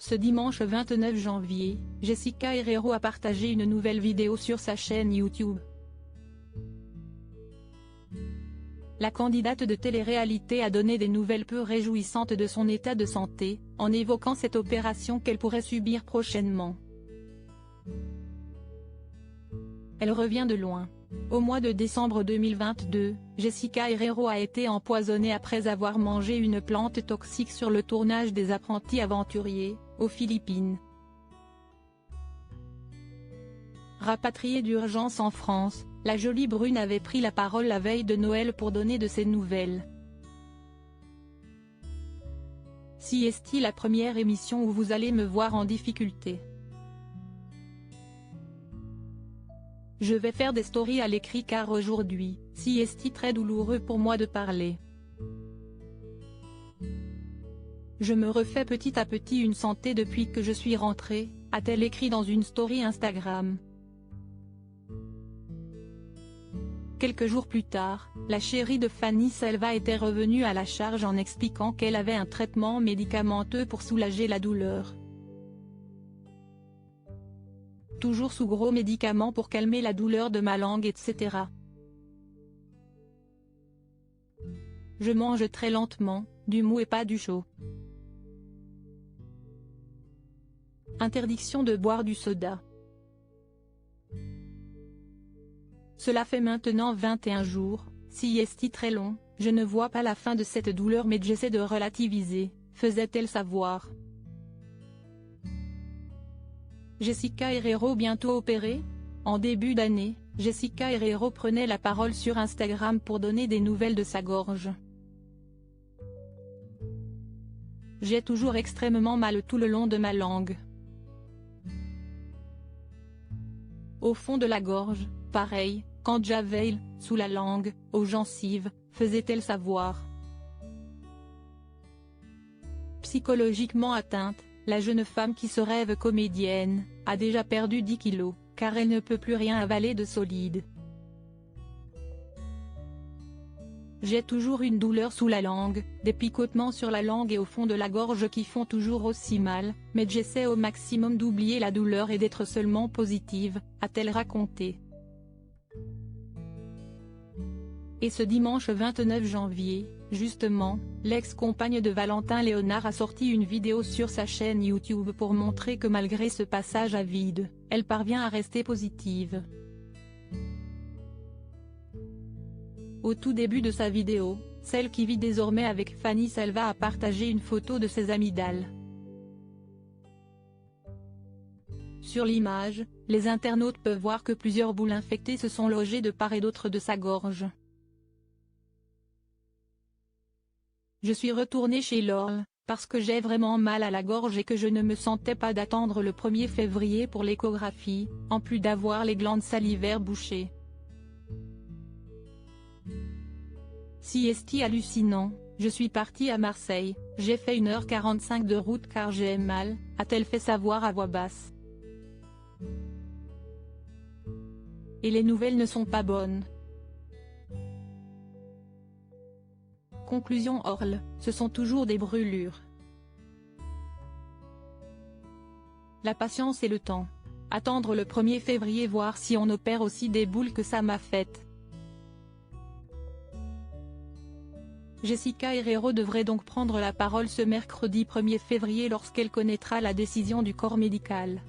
Ce dimanche 29 janvier, Jessica Herrero a partagé une nouvelle vidéo sur sa chaîne YouTube. La candidate de télé-réalité a donné des nouvelles peu réjouissantes de son état de santé, en évoquant cette opération qu'elle pourrait subir prochainement. Elle revient de loin. Au mois de décembre 2022, Jessica Herrero a été empoisonnée après avoir mangé une plante toxique sur le tournage des Apprentis aventuriers, aux Philippines. Rapatriée d'urgence en France, la jolie brune avait pris la parole la veille de Noël pour donner de ses nouvelles. Si est-il la première émission où vous allez me voir en difficulté? Je vais faire des stories à l'écrit car aujourd'hui, si est très douloureux pour moi de parler. Je me refais petit à petit une santé depuis que je suis rentrée, a-t-elle écrit dans une story Instagram. Quelques jours plus tard, la chérie de Fanny Selva était revenue à la charge en expliquant qu'elle avait un traitement médicamenteux pour soulager la douleur. Toujours sous gros médicaments pour calmer la douleur de ma langue etc. Je mange très lentement, du mou et pas du chaud. Interdiction de boire du soda. Cela fait maintenant 21 jours, si est très long, je ne vois pas la fin de cette douleur mais j'essaie de relativiser, faisait-elle savoir. Jessica Herrero bientôt opérée? En début d'année, Jessica Herrero prenait la parole sur Instagram pour donner des nouvelles de sa gorge. J'ai toujours extrêmement mal tout le long de ma langue. Au fond de la gorge, pareil, quand j'avais sous la langue, aux gencives, faisait-elle savoir. Psychologiquement atteinte, la jeune femme qui se rêve comédienne, a déjà perdu 10 kilos, car elle ne peut plus rien avaler de solide. J'ai toujours une douleur sous la langue, des picotements sur la langue et au fond de la gorge qui font toujours aussi mal, mais j'essaie au maximum d'oublier la douleur et d'être seulement positive, a-t-elle raconté. Et ce dimanche 29 janvier, justement, l'ex-compagne de Valentin Léonard a sorti une vidéo sur sa chaîne YouTube pour montrer que malgré ce passage à vide, elle parvient à rester positive. Au tout début de sa vidéo, celle qui vit désormais avec Fanny Selva a partagé une photo de ses amygdales. Sur l'image, les internautes peuvent voir que plusieurs boules infectées se sont logées de part et d'autre de sa gorge. Je suis retournée chez Laure, parce que j'ai vraiment mal à la gorge et que je ne me sentais pas d'attendre le 1er février pour l'échographie, en plus d'avoir les glandes salivaires bouchées. Si est hallucinant, je suis partie à Marseille, j'ai fait 1h45 de route car j'ai mal, a-t-elle fait savoir à voix basse. Et les nouvelles ne sont pas bonnes. Conclusion Orle, ce sont toujours des brûlures. La patience et le temps. Attendre le 1er février voir si on opère aussi des boules que ça m'a faites. Jessica Herrero devrait donc prendre la parole ce mercredi 1er février lorsqu'elle connaîtra la décision du corps médical.